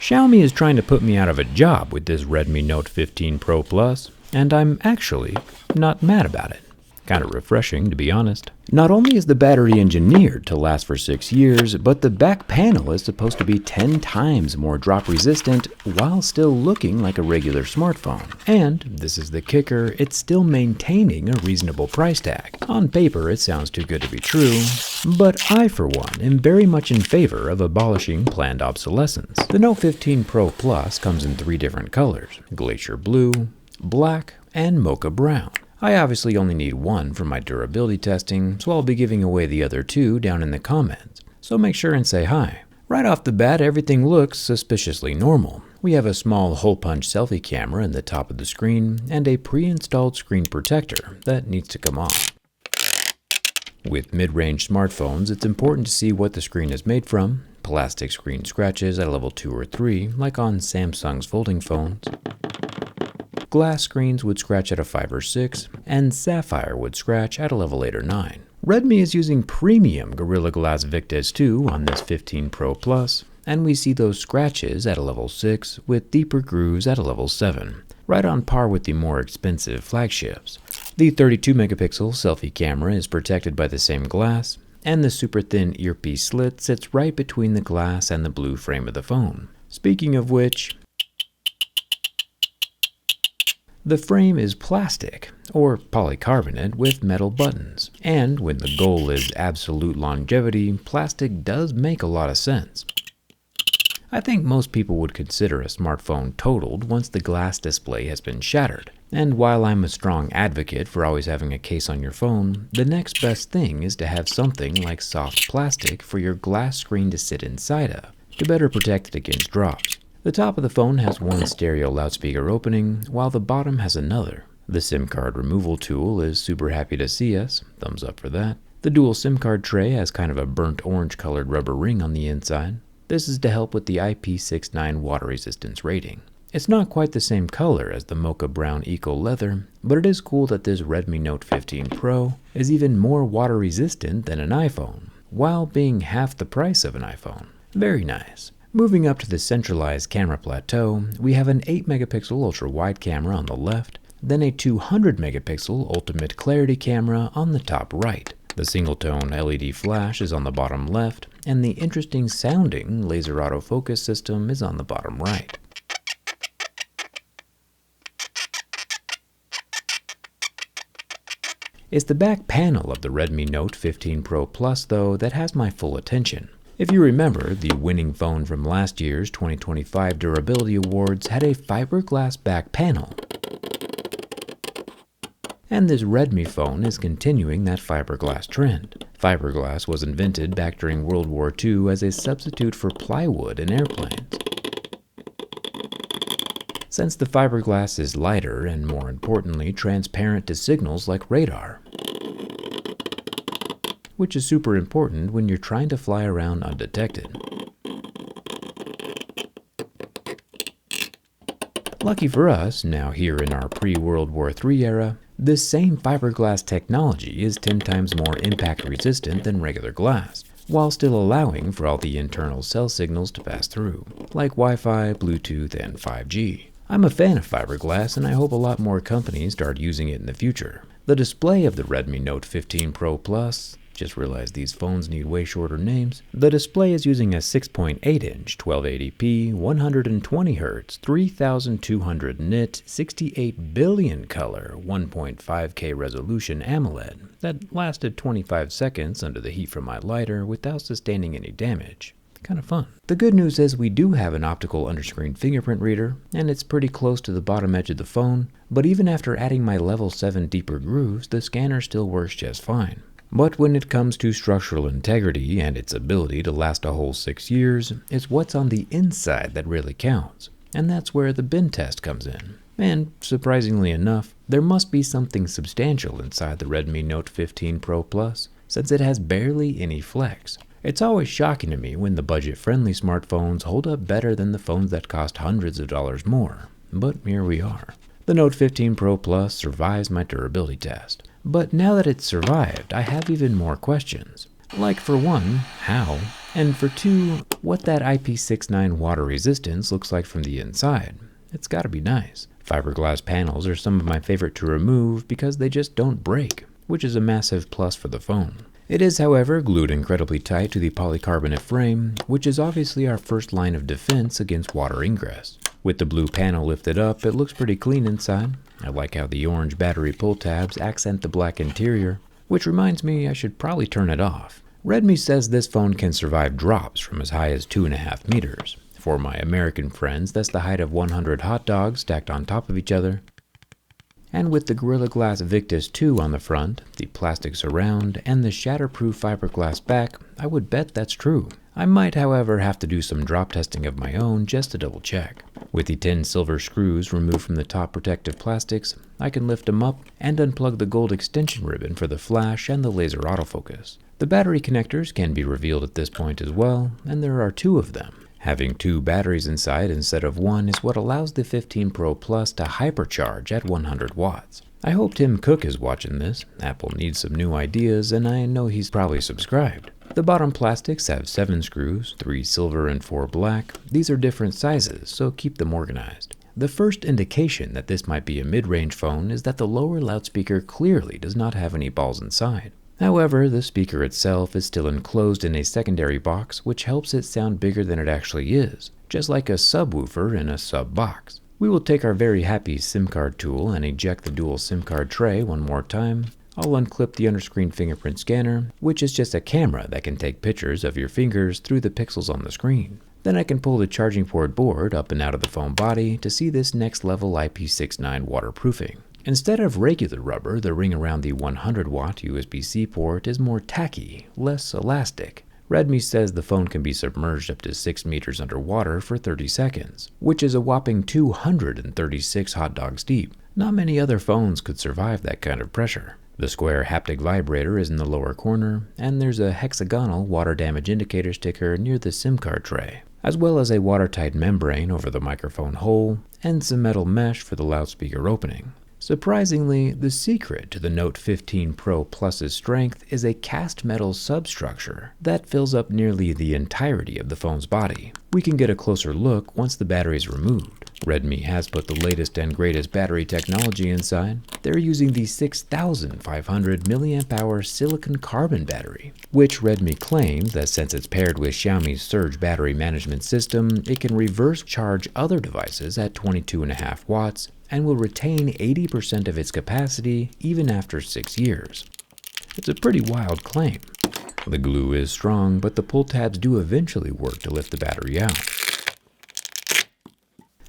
Xiaomi is trying to put me out of a job with this Redmi Note 15 Pro Plus, and I'm actually not mad about it. Kind of refreshing, to be honest. Not only is the battery engineered to last for 6 years, but the back panel is supposed to be 10 times more drop resistant while still looking like a regular smartphone. And, this is the kicker, it's still maintaining a reasonable price tag. On paper, it sounds too good to be true, but I, for one, am very much in favor of abolishing planned obsolescence. The Note 15 Pro Plus comes in 3 different colors: Glacier Blue, Black, and Mocha Brown. I obviously only need one for my durability testing, so I'll be giving away the other 2 down in the comments, so make sure and say hi. Right off the bat, everything looks suspiciously normal. We have a small hole punch selfie camera in the top of the screen, and a pre-installed screen protector that needs to come off. With mid-range smartphones, it's important to see what the screen is made from. Plastic screen scratches at a level 2 or 3, like on Samsung's folding phones. Glass screens would scratch at a 5 or 6, and sapphire would scratch at a level 8 or 9. Redmi is using premium Gorilla Glass Victus 2 on this 15 Pro Plus, and we see those scratches at a level 6 with deeper grooves at a level 7, right on par with the more expensive flagships. The 32 megapixel selfie camera is protected by the same glass, and the super thin earpiece slit sits right between the glass and the blue frame of the phone. Speaking of which, the frame is plastic, or polycarbonate, with metal buttons. And when the goal is absolute longevity, plastic does make a lot of sense. I think most people would consider a smartphone totaled once the glass display has been shattered. And while I'm a strong advocate for always having a case on your phone, the next best thing is to have something like soft plastic for your glass screen to sit inside of, to better protect it against drops. The top of the phone has one stereo loudspeaker opening, while the bottom has another. The SIM card removal tool is super happy to see us, thumbs up for that. The dual SIM card tray has kind of a burnt orange colored rubber ring on the inside. This is to help with the IP69 water resistance rating. It's not quite the same color as the Mocha Brown Eco Leather, but it is cool that this Redmi Note 15 Pro is even more water resistant than an iPhone, while being half the price of an iPhone. Very nice. Moving up to the centralized camera plateau, we have an 8 megapixel ultra-wide camera on the left, then a 200 megapixel ultimate clarity camera on the top right. The single-tone LED flash is on the bottom left, and the interesting sounding laser autofocus system is on the bottom right. It's the back panel of the Redmi Note 15 Pro Plus, though, that has my full attention. If you remember, the winning phone from last year's 2025 Durability Awards had a fiberglass back panel. And this Redmi phone is continuing that fiberglass trend. Fiberglass was invented back during World War II as a substitute for plywood in airplanes. Since the fiberglass is lighter and, more importantly, transparent to signals like radar, which is super important when you're trying to fly around undetected. Lucky for us, now here in our pre-World War III era, this same fiberglass technology is 10 times more impact resistant than regular glass, while still allowing for all the internal cell signals to pass through, like Wi-Fi, Bluetooth, and 5G. I'm a fan of fiberglass, and I hope a lot more companies start using it in the future. The display of the Redmi Note 15 Pro Plus, just realized these phones need way shorter names. The display is using a 6.8-inch 1280p 120Hz 3200 nit 68 billion color 1.5K resolution AMOLED that lasted 25 seconds under the heat from my lighter without sustaining any damage. Kind of fun. The good news is we do have an optical underscreen fingerprint reader, and it's pretty close to the bottom edge of the phone, but even after adding my level 7 deeper grooves, the scanner still works just fine. But when it comes to structural integrity and its ability to last a whole 6 years, it's what's on the inside that really counts. And that's where the bin test comes in. And surprisingly enough, there must be something substantial inside the Redmi Note 15 Pro Plus, since it has barely any flex. It's always shocking to me when the budget-friendly smartphones hold up better than the phones that cost hundreds of dollars more. But here we are. The Note 15 Pro Plus survives my durability test. But now that it's survived, I have even more questions. Like, for one, how And for 2, what that IP69 water resistance looks like from the inside. It's gotta be nice. Fiberglass panels are some of my favorite to remove because they just don't break, which is a massive plus for the phone. It is, however, glued incredibly tight to the polycarbonate frame, which is obviously our first line of defense against water ingress. With the blue panel lifted up, it looks pretty clean inside. I like how the orange battery pull tabs accent the black interior, which reminds me I should probably turn it off. Redmi says this phone can survive drops from as high as 2.5 meters. For my American friends, that's the height of 100 hot dogs stacked on top of each other. And with the Gorilla Glass Victus 2 on the front, the plastic surround, and the shatterproof fiberglass back, I would bet that's true. I might, however, have to do some drop testing of my own just to double check. With the 10 silver screws removed from the top protective plastics, I can lift them up and unplug the gold extension ribbon for the flash and the laser autofocus. The battery connectors can be revealed at this point as well, and there are 2 of them. Having 2 batteries inside instead of 1 is what allows the 15 Pro Plus to hypercharge at 100 watts. I hope Tim Cook is watching this. Apple needs some new ideas, and I know he's probably subscribed. The bottom plastics have 7 screws, 3 silver and 4 black. These are different sizes, so keep them organized. The first indication that this might be a mid-range phone is that the lower loudspeaker clearly does not have any balls inside. However, the speaker itself is still enclosed in a secondary box, which helps it sound bigger than it actually is, just like a subwoofer in a sub box. We will take our very happy SIM card tool and eject the dual SIM card tray one more time. I'll unclip the underscreen fingerprint scanner, which is just a camera that can take pictures of your fingers through the pixels on the screen. Then I can pull the charging port board up and out of the phone body to see this next level IP69 waterproofing. Instead of regular rubber, the ring around the 100-watt USB-C port is more tacky, less elastic. Redmi says the phone can be submerged up to 6 meters underwater for 30 seconds, which is a whopping 236 hot dogs deep. Not many other phones could survive that kind of pressure. The square haptic vibrator is in the lower corner, and there's a hexagonal water damage indicator sticker near the SIM card tray, as well as a watertight membrane over the microphone hole, and some metal mesh for the loudspeaker opening. Surprisingly, the secret to the Note 15 Pro Plus's strength is a cast metal substructure that fills up nearly the entirety of the phone's body. We can get a closer look once the battery is removed. Redmi has put the latest and greatest battery technology inside. They're using the 6500 mAh silicon carbon battery, which Redmi claims that since it's paired with Xiaomi's Surge battery management system, it can reverse charge other devices at 22.5 watts and will retain 80% of its capacity even after 6 years. It's a pretty wild claim. The glue is strong, but the pull tabs do eventually work to lift the battery out.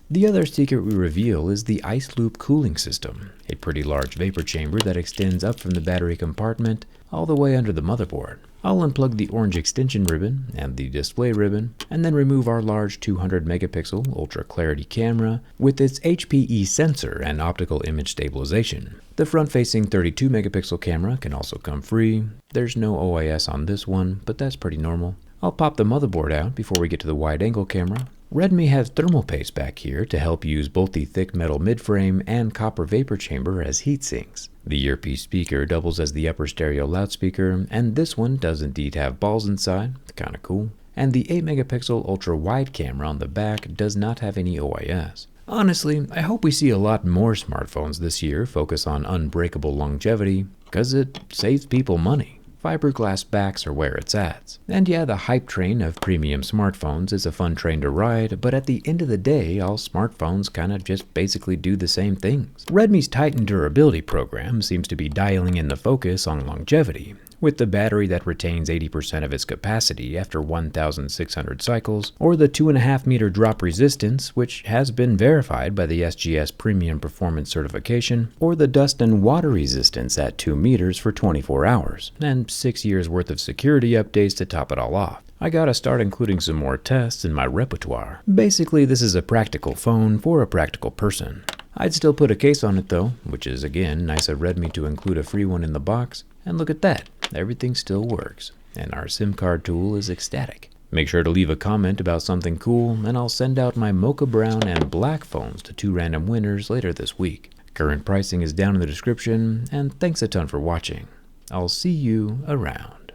The other secret we reveal is the Ice Loop cooling system, a pretty large vapor chamber that extends up from the battery compartment all the way under the motherboard. I'll unplug the orange extension ribbon and the display ribbon, and then remove our large 200 megapixel ultra clarity camera with its HPE sensor and optical image stabilization. The front-facing 32 megapixel camera can also come free. There's no OIS on this one, but that's pretty normal. I'll pop the motherboard out before we get to the wide-angle camera. Redmi has thermal paste back here to help use both the thick metal midframe and copper vapor chamber as heat sinks. The earpiece speaker doubles as the upper stereo loudspeaker, and this one does indeed have balls inside, kinda cool. And the 8 megapixel ultra wide camera on the back does not have any OIS. Honestly, I hope we see a lot more smartphones this year focus on unbreakable longevity, cause it saves people money. Fiberglass backs are where it's at. And yeah, the hype train of premium smartphones is a fun train to ride, but at the end of the day, all smartphones kinda just basically do the same things. Redmi's Titan durability program seems to be dialing in the focus on longevity, with the battery that retains 80% of its capacity after 1,600 cycles, or the 2.5 meter drop resistance, which has been verified by the SGS Premium Performance Certification, or the dust and water resistance at 2 meters for 24 hours, and 6 years worth of security updates to top it all off. I gotta start including some more tests in my repertoire. Basically, this is a practical phone for a practical person. I'd still put a case on it though, which is again nice of Redmi to include a free one in the box, and look at that. Everything still works, and our SIM card tool is ecstatic. Make sure to leave a comment about something cool, and I'll send out my mocha brown and black phones to 2 random winners later this week. Current pricing is down in the description, and thanks a ton for watching. I'll see you around.